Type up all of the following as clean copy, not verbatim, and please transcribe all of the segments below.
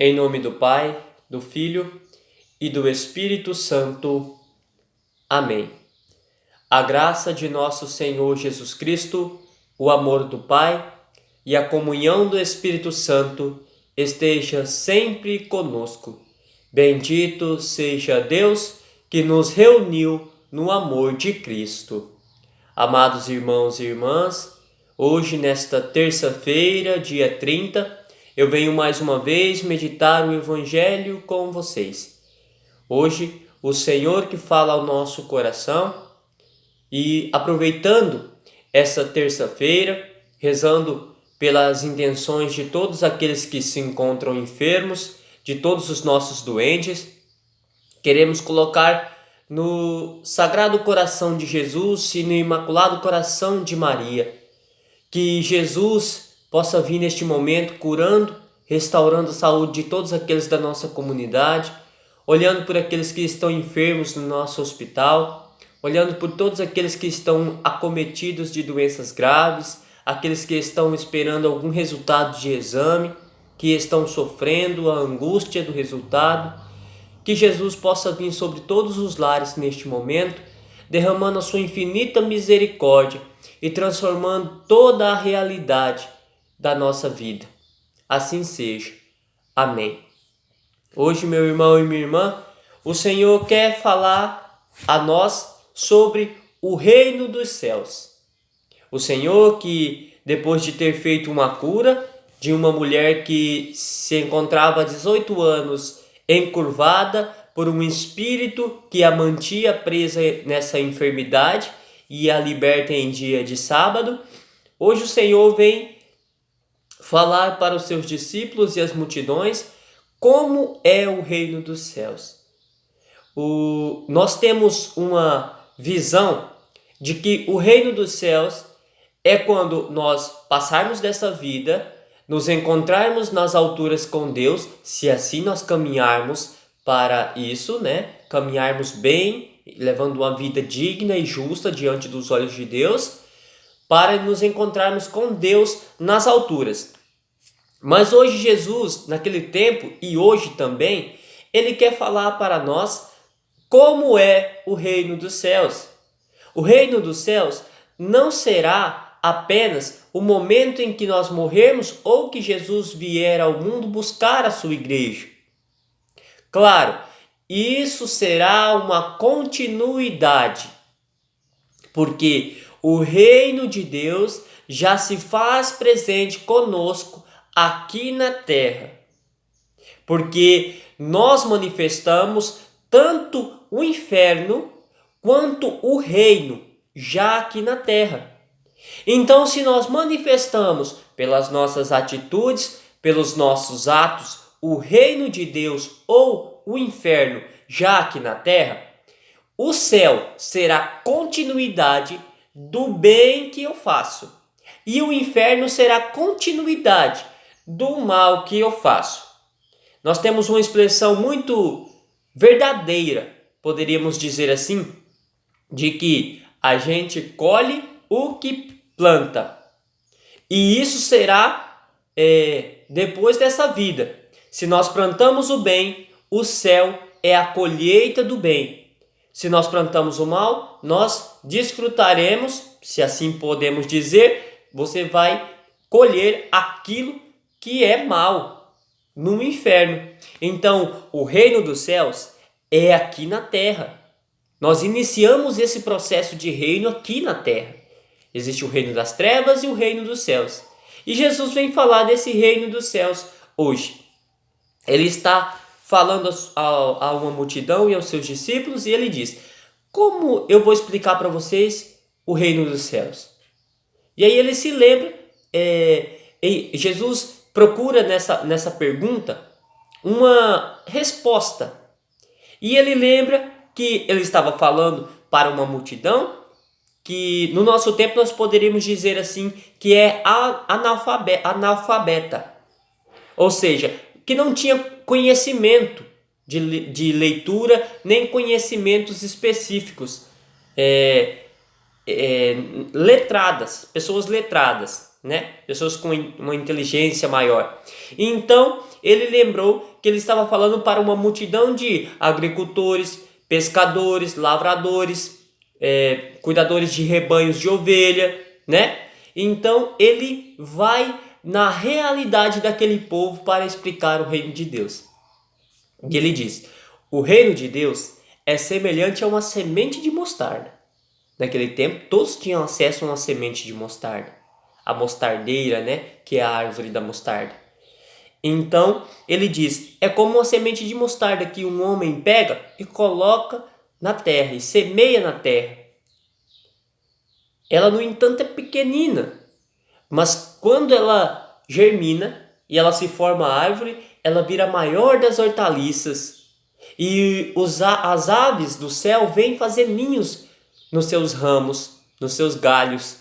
Em nome do Pai, do Filho e do Espírito Santo. Amém. A graça de nosso Senhor Jesus Cristo, o amor do Pai e a comunhão do Espírito Santo esteja sempre conosco. Bendito seja Deus que nos reuniu no amor de Cristo. Amados irmãos e irmãs, hoje nesta terça-feira, dia 30, eu venho mais uma vez meditar o Evangelho com vocês. Hoje, o Senhor que fala ao nosso coração e aproveitando essa terça-feira, rezando pelas intenções de todos aqueles que se encontram enfermos, de todos os nossos doentes, queremos colocar no Sagrado Coração de Jesus e no Imaculado Coração de Maria, que Jesus possa vir neste momento curando, restaurando a saúde de todos aqueles da nossa comunidade, olhando por aqueles que estão enfermos no nosso hospital, olhando por todos aqueles que estão acometidos de doenças graves, aqueles que estão esperando algum resultado de exame, que estão sofrendo a angústia do resultado. Que Jesus possa vir sobre todos os lares neste momento, derramando a sua infinita misericórdia e transformando toda a realidade da nossa vida. Assim seja. Amém. Hoje, meu irmão e minha irmã, o Senhor quer falar a nós sobre o reino dos céus. O Senhor que, depois de ter feito uma cura de uma mulher que se encontrava há 18 anos encurvada por um espírito que a mantinha presa nessa enfermidade e a liberta em dia de sábado, hoje o Senhor vem falar para os seus discípulos e as multidões como é o reino dos céus. Nós temos uma visão de que o reino dos céus é quando nós passarmos dessa vida, nos encontrarmos nas alturas com Deus, se assim nós caminharmos para isso, Caminharmos bem, levando uma vida digna e justa diante dos olhos de Deus, para nos encontrarmos com Deus nas alturas. Mas hoje Jesus, naquele tempo e hoje também, ele quer falar para nós como é o reino dos céus. O reino dos céus não será apenas o momento em que nós morrermos ou que Jesus vier ao mundo buscar a sua igreja. Claro, isso será uma continuidade, porque o reino de Deus já se faz presente conosco aqui na terra, porque nós manifestamos tanto o inferno quanto o reino já aqui na terra. Então, se nós manifestamos pelas nossas atitudes, pelos nossos atos, o reino de Deus ou o inferno já aqui na terra, o céu será continuidade do bem que eu faço e o inferno será continuidade do mal que eu faço. Nós temos uma expressão muito verdadeira, poderíamos dizer assim, de que a gente colhe o que planta. E isso será depois dessa vida. Se nós plantamos o bem, o céu é a colheita do bem. Se nós plantamos o mal, nós desfrutaremos, se assim podemos dizer, você vai colher aquilo que é mal no inferno. Então, o reino dos céus é aqui na terra. Nós iniciamos esse processo de reino aqui na terra. Existe o reino das trevas e o reino dos céus. E Jesus vem falar desse reino dos céus hoje. Ele está falando a uma multidão e aos seus discípulos e ele diz: como eu vou explicar para vocês o reino dos céus? E aí ele se lembra, Jesus procura nessa pergunta uma resposta. E ele lembra que ele estava falando para uma multidão que no nosso tempo nós poderíamos dizer assim que é analfabeta, ou seja, que não tinha conhecimento de leitura nem conhecimentos específicos, letradas, pessoas letradas. né? Pessoas com uma inteligência maior. Então, ele lembrou que ele estava falando para uma multidão de agricultores, pescadores, lavradores, cuidadores de rebanhos de ovelha, né? Então, ele vai na realidade daquele povo para explicar o reino de Deus. E ele diz: o reino de Deus é semelhante a uma semente de mostarda. Naquele tempo, todos tinham acesso a uma semente de mostarda. A mostardeira, né? Que é a árvore da mostarda. Então, ele diz: é como uma semente de mostarda que um homem pega e coloca na terra, e semeia na terra. Ela, no entanto, é pequenina. Mas quando ela germina e ela se forma árvore, ela vira a maior das hortaliças. E as aves do céu vêm fazer ninhos nos seus ramos, nos seus galhos.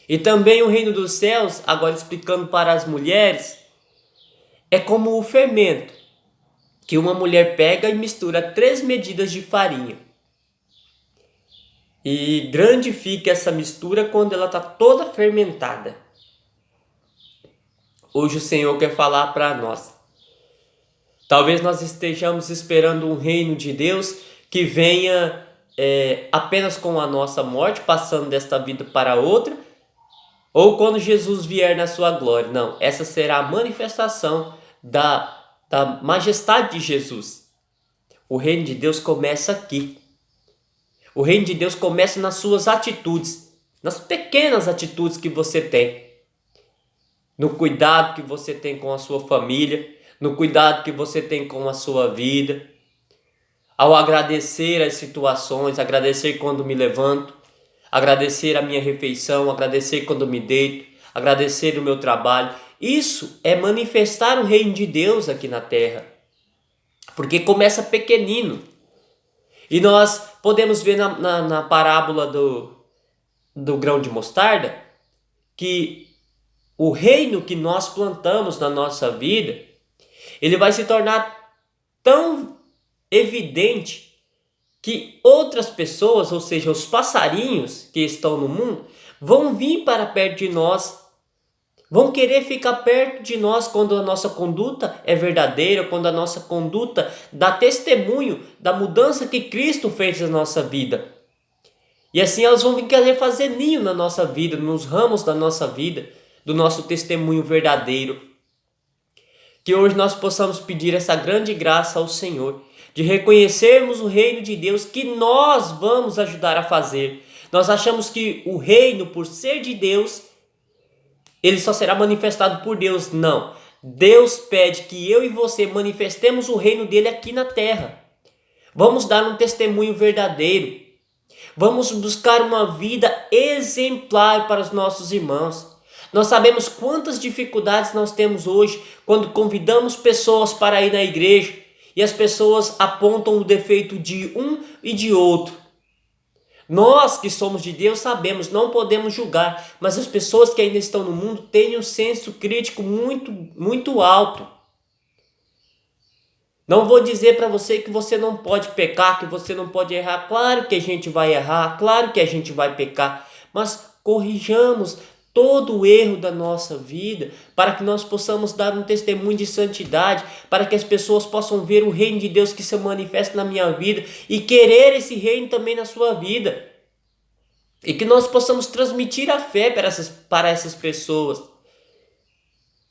E também o reino dos céus, agora explicando para as mulheres, é como o fermento, que uma mulher pega e mistura 3 medidas de farinha. E grande fica essa mistura quando ela está toda fermentada. Hoje o Senhor quer falar para nós. Talvez nós estejamos esperando um reino de Deus que venha apenas com a nossa morte, passando desta vida para outra, ou quando Jesus vier na sua glória. Não, essa será a manifestação da majestade de Jesus. O reino de Deus começa aqui. O reino de Deus começa nas suas atitudes, nas pequenas atitudes que você tem, no cuidado que você tem com a sua família, no cuidado que você tem com a sua vida, ao agradecer as situações, agradecer quando me levanto, agradecer a minha refeição, agradecer quando me deito, agradecer o meu trabalho. Isso é manifestar o reino de Deus aqui na terra, porque começa pequenino. E nós podemos ver na parábola do grão de mostarda que o reino que nós plantamos na nossa vida, ele vai se tornar tão evidente que outras pessoas, ou seja, os passarinhos que estão no mundo, vão vir para perto de nós, vão querer ficar perto de nós quando a nossa conduta é verdadeira, quando a nossa conduta dá testemunho da mudança que Cristo fez na nossa vida. E assim elas vão querer fazer ninho na nossa vida, nos ramos da nossa vida, do nosso testemunho verdadeiro. Que hoje nós possamos pedir essa grande graça ao Senhor, de reconhecermos o reino de Deus que nós vamos ajudar a fazer. Nós achamos que o reino, por ser de Deus, ele só será manifestado por Deus. Não. Deus pede que eu e você manifestemos o reino dele aqui na terra. Vamos dar um testemunho verdadeiro. Vamos buscar uma vida exemplar para os nossos irmãos. Nós sabemos quantas dificuldades nós temos hoje quando convidamos pessoas para ir na igreja e as pessoas apontam o defeito de um e de outro. Nós que somos de Deus sabemos, não podemos julgar, mas as pessoas que ainda estão no mundo têm um senso crítico muito, muito alto. Não vou dizer para você que você não pode pecar, que você não pode errar. Claro que a gente vai errar, claro que a gente vai pecar, mas corrijamos todo o erro da nossa vida para que nós possamos dar um testemunho de santidade, para que as pessoas possam ver o reino de Deus que se manifesta na minha vida e querer esse reino também na sua vida. E que nós possamos transmitir a fé para essas pessoas.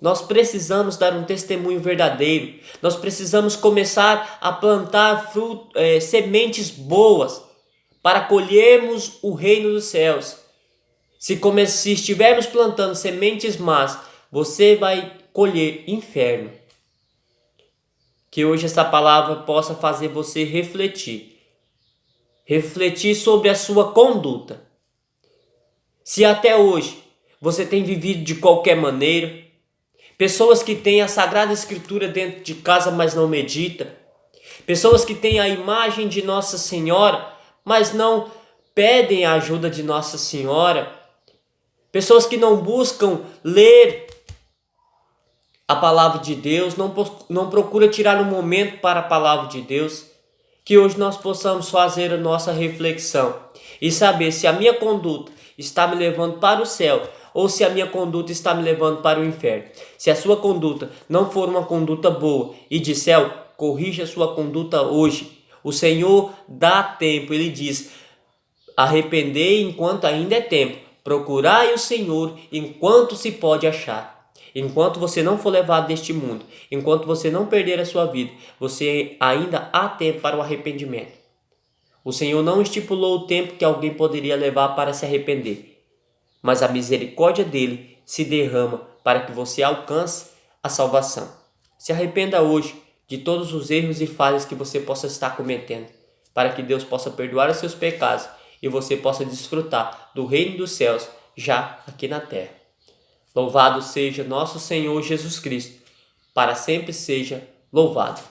Nós precisamos dar um testemunho verdadeiro. Nós precisamos começar a plantar sementes boas para colhermos o reino dos céus. Se estivermos plantando sementes más, você vai colher inferno. Que hoje essa palavra possa fazer você refletir. Refletir sobre a sua conduta. Se até hoje você tem vivido de qualquer maneira, pessoas que têm a Sagrada Escritura dentro de casa, mas não medita, pessoas que têm a imagem de Nossa Senhora, mas não pedem a ajuda de Nossa Senhora, pessoas que não buscam ler a palavra de Deus, não procura tirar um momento para a palavra de Deus, que hoje nós possamos fazer a nossa reflexão e saber se a minha conduta está me levando para o céu ou se a minha conduta está me levando para o inferno. Se a sua conduta não for uma conduta boa e de céu, corrija a sua conduta hoje. O Senhor dá tempo, Ele diz: arrependei enquanto ainda é tempo, procurai o Senhor enquanto se pode achar. Enquanto você não for levado deste mundo, enquanto você não perder a sua vida, você ainda há tempo para o arrependimento. O Senhor não estipulou o tempo que alguém poderia levar para se arrepender, mas a misericórdia dele se derrama para que você alcance a salvação. Se arrependa hoje de todos os erros e falhas que você possa estar cometendo, para que Deus possa perdoar os seus pecados e você possa desfrutar do reino dos céus já aqui na terra. Louvado seja nosso Senhor Jesus Cristo, para sempre seja louvado.